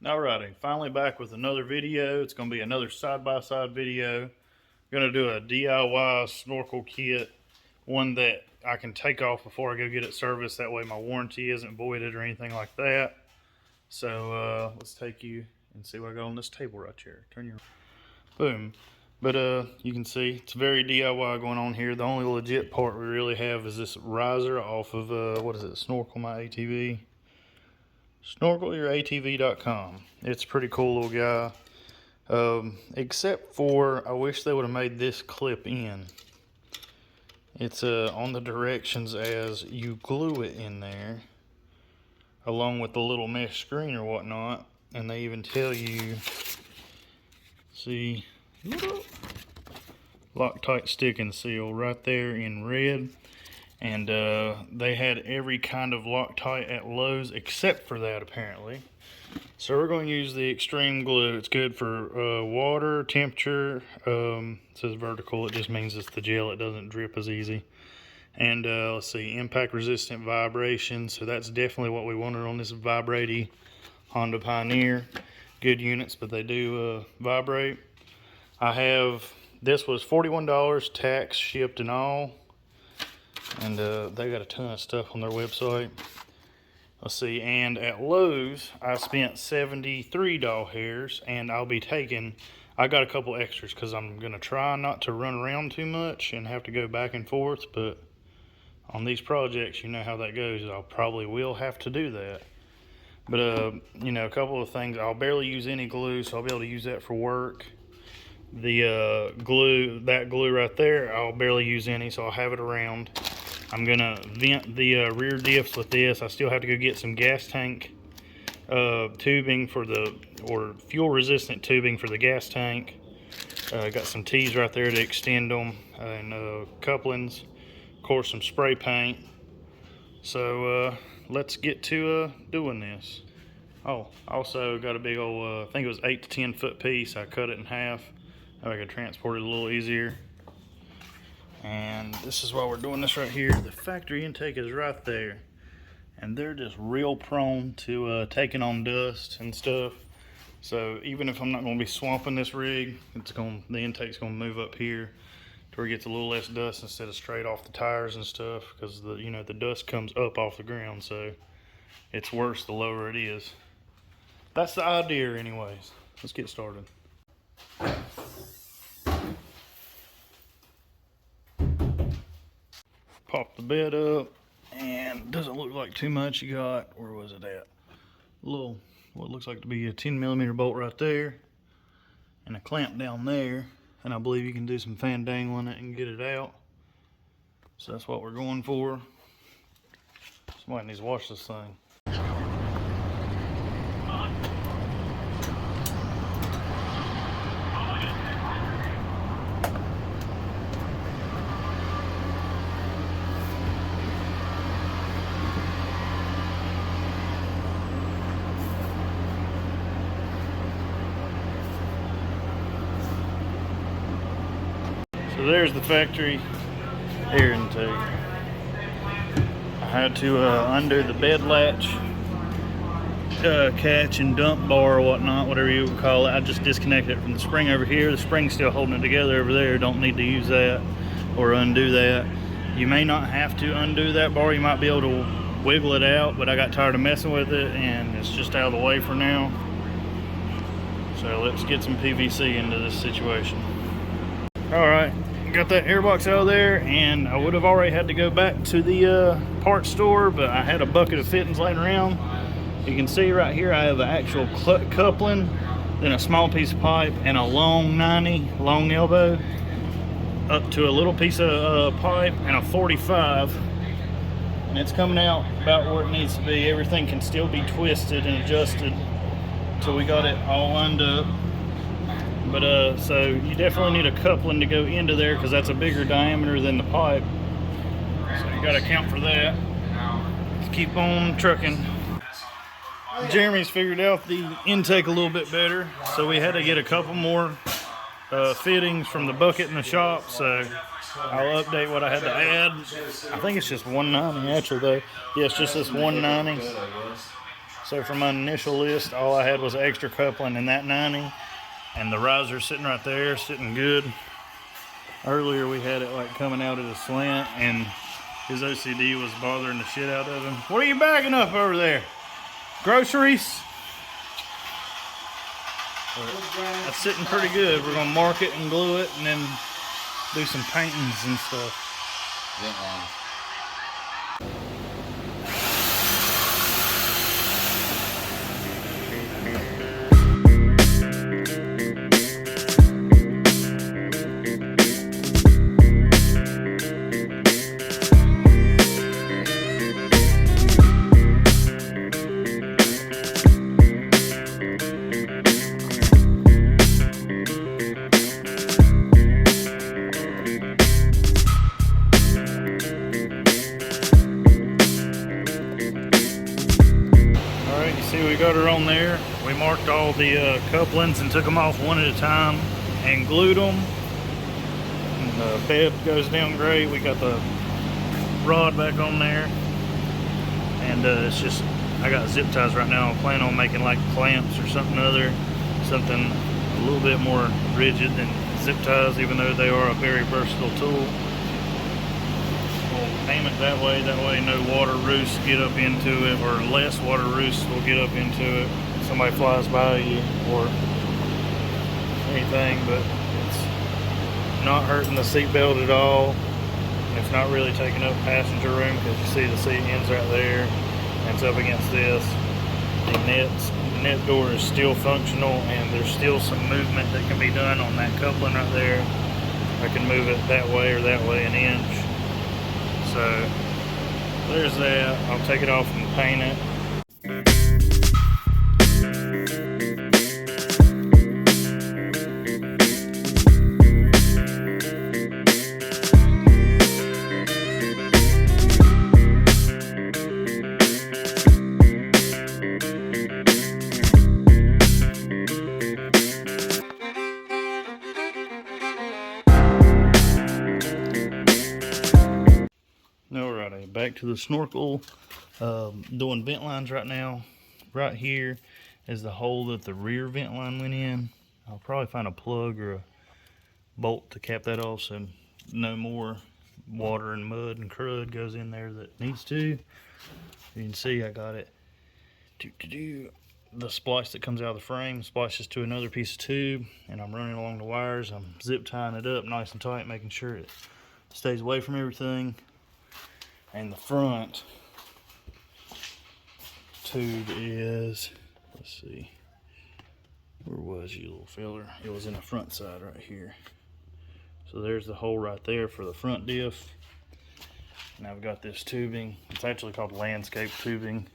Alrighty, finally back with another video. It's going to be another side-by-side video. I'm going to do a DIY snorkel kit, one that I can take off before I go get it serviced. That way my warranty isn't voided or anything like that. So let's take you and see what I got on this table right here. Turn your boom. But you can see it's very DIY going on here. The only legit part we really have is this riser off of what is it? Snorkel My ATV. SnorkelYourATV.com. It's a pretty cool little guy. Except for I wish they would have made this clip in. It's on the directions as you glue it in there, along with the little mesh screen or whatnot. And they even tell you, see, Loctite stick and seal right there in red. And they had every kind of Loctite at Lowe's except for that, apparently. So we're going to use the extreme glue. It's good for water, temperature. It says vertical. It just means it's the gel. It doesn't drip as easy. And let's see, impact resistant vibration. So that's definitely what we wanted on this vibraty Honda Pioneer. Good units, but they do vibrate. This was $41, tax, shipped and all. And they got a ton of stuff on their website. Let's see, and at Lowe's, I spent 73 doll hairs, and I got a couple extras because I'm going to try not to run around too much and have to go back and forth, but on these projects, you know how that goes. I probably will have to do that. But, you know, a couple of things. I'll barely use any glue, so I'll be able to use that for work. The glue right there, I'll barely use any, so I'll have it around. I'm gonna vent the rear diffs with this. I still have to go get some gas tank tubing or fuel resistant tubing for the gas tank. Got some T's right there to extend them, and couplings, of course some spray paint. So let's get to doing this. Oh, also got a big old, I think it was 8 to 10 foot piece. I cut it in half. I could transport it a little easier. And this is why we're doing this right here. The factory intake is right there. And they're just real prone to taking on dust and stuff. So even if I'm not going to be swamping this rig, the intake's going to move up here to where it gets a little less dust instead of straight off the tires and stuff. Because the dust comes up off the ground, so it's worse the lower it is. That's the idea anyways. Let's get started. Pop the bed up, and doesn't look like too much. You got, where was it at? A little, what looks like to be a 10mm bolt right there, and a clamp down there, and I believe you can do some fan dangling it and get it out. So that's what we're going for. Somebody needs to watch this thing. So there's the factory air intake. I had to undo the bed latch, catch and dump bar or whatnot, whatever you would call it. I just disconnected it from the spring over here. The spring's still holding it together over there. Don't need to use that or undo that. You may not have to undo that bar. You might be able to wiggle it out, but I got tired of messing with it and it's just out of the way for now. So let's get some PVC into this situation. Alright, got that airbox out of there, and I would have already had to go back to the parts store, but I had a bucket of fittings laying around. You can see right here I have an actual coupling, then a small piece of pipe, and a long 90, long elbow, up to a little piece of pipe, and a 45. And it's coming out about where it needs to be. Everything can still be twisted and adjusted until we got it all lined up. But so you definitely need a coupling to go into there because that's a bigger diameter than the pipe. So you got to account for that. Let's keep on trucking. Jeremy's figured out the intake a little bit better, so we had to get a couple more fittings from the bucket in the shop. So I'll update what I had to add. I think it's just 190 actually though. Yeah, it's just this 190. So for my initial list, all I had was extra coupling in that 90, and the riser sitting right there, sitting good. Earlier we had it like coming out at a slant, and his OCD was bothering the shit out of him. What are you bagging up over there? Groceries? That's sitting pretty good. We're gonna mark it and glue it, and then do some paintings and stuff. See, we got her on there. We marked all the couplings and took them off one at a time and glued them. And the bed goes down great. We got the rod back on there. And it's just, I got zip ties right now. I'm planning on making like clamps or something other. Something a little bit more rigid than zip ties, even though they are a very versatile tool. Aim it that way no water roosts get up into it, or less water roosts will get up into it. Somebody flies by you or anything, but it's not hurting the seat belt at all. It's not really taking up passenger room because you see the seat ends right there and it's up against this. The net door is still functional, and there's still some movement that can be done on that coupling right there. I can move it that way or that way an inch. So there's that. I'll take it off and paint it. Alrighty, back to the snorkel. Doing vent lines right now. Right here is the hole that the rear vent line went in. I'll probably find a plug or a bolt to cap that off so no more water and mud and crud goes in there that needs to. You can see I got it. The splice that comes out of the frame splices to another piece of tube, and I'm running along the wires. I'm zip tying it up nice and tight, making sure it stays away from everything. And the front tube is, let's see, where was you, little feller? It was in the front side right here. So there's the hole right there for the front diff. And I've got this tubing. It's actually called landscape tubing.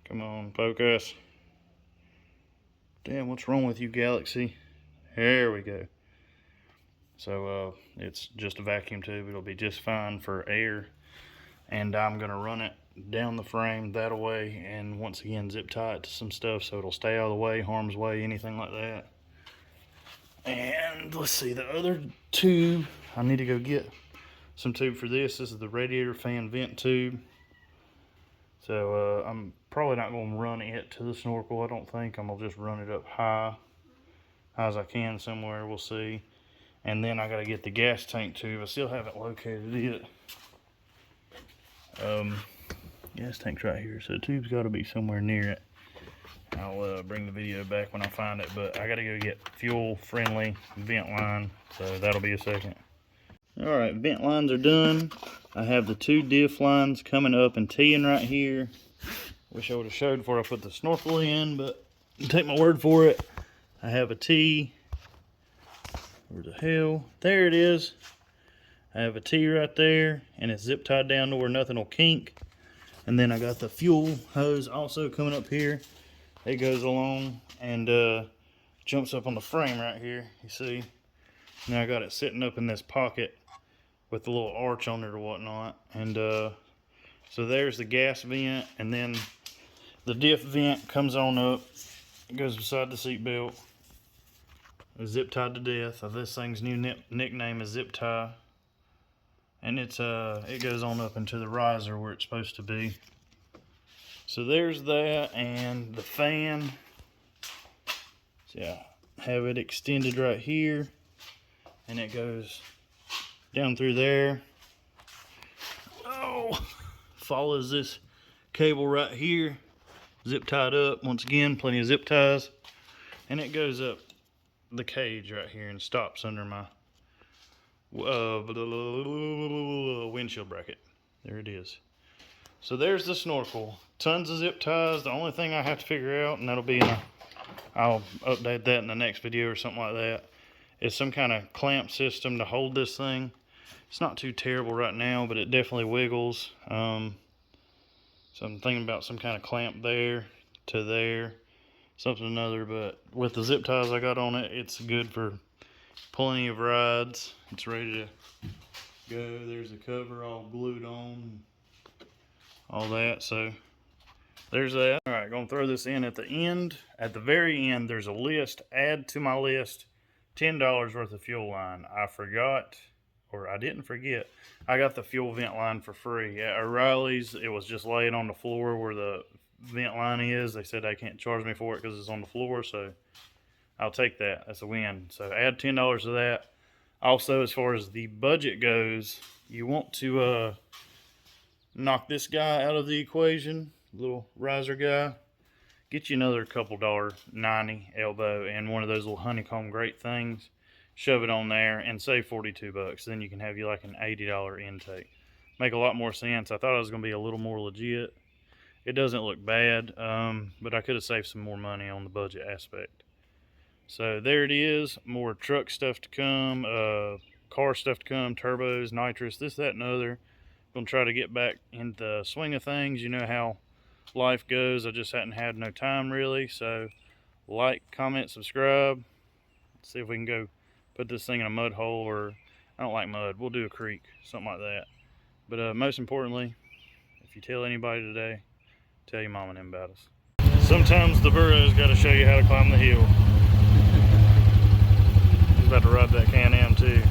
Come on, focus. Damn, what's wrong with you, Galaxy? There we go. So it's just a vacuum tube. It'll be just fine for air. And I'm gonna run it down the frame that way, and once again zip tie it to some stuff so it'll stay out of the way, harm's way, anything like that. And let's see, the other tube, I need to go get some tube for this. This is the radiator fan vent tube. So I'm probably not gonna run it to the snorkel, I don't think. I'm gonna just run it up high as I can somewhere, we'll see. And then I gotta get the gas tank tube. I still haven't located it. Gas tank's right here, so the tube's gotta be somewhere near it. I'll bring the video back when I find it, but I gotta go get fuel friendly vent line, so that'll be a second. All right, vent lines are done. I have the two diff lines coming up and teeing right here. Wish I would have showed before I put the snorkel in, but take my word for it. I have a tee. Where the hell? There it is. I have a tee right there, and it's zip tied down to where nothing will kink. And then I got the fuel hose also coming up here. It goes along and jumps up on the frame right here, you see. Now I got it sitting up in this pocket with the little arch on it or whatnot. And so there's the gas vent, and then the diff vent comes on up. It goes beside the seat belt. Zip tied to death. This thing's new nickname is Zip Tie. And it's it goes on up into the riser where it's supposed to be. So there's that, and the fan. So yeah, have it extended right here, and it goes down through there. Oh, follows this cable right here, zip tied up. Once again, plenty of zip ties, and it goes up the cage right here and stops under my windshield bracket. There it is. So there's the snorkel. Tons of zip ties. The only thing I have to figure out, and that'll be in a, I'll update that in the next video or something like that, is some kind of clamp system to hold this thing. It's not too terrible right now, but it definitely wiggles. So I'm thinking about some kind of clamp there to there, something or another. But with the zip ties I got on it, it's good for plenty of rides. It's ready to go. There's the cover all glued on, all that. So there's that. All right, gonna throw this in at the end. At the very end, there's a list. Add to my list, $10 worth of fuel line. I forgot, or I didn't forget, I got the fuel vent line for free. At O'Reilly's, it was just laying on the floor where the vent line is. They said they can't charge me for it because it's on the floor, so I'll take that. That's a win. So add $10 to that. Also, as far as the budget goes, you want to knock this guy out of the equation, little riser guy. Get you another couple $90 elbow and one of those little honeycomb grate things. Shove it on there and save 42 bucks. Then you can have you like an $80 intake. Make a lot more sense. I thought it was going to be a little more legit. It doesn't look bad, but I could have saved some more money on the budget aspect. So there it is. More truck stuff to come, car stuff to come, turbos, nitrous, this, that, and other. Gonna try to get back in the swing of things. You know how life goes. I just hadn't had no time really. So like, comment, subscribe. Let's see if we can go put this thing in a mud hole, or I don't like mud. We'll do a creek, something like that. But most importantly, if you tell anybody today, tell your mom and them about us. Sometimes the burro's got to show you how to climb the hill. He's about to ride that Can-Am too.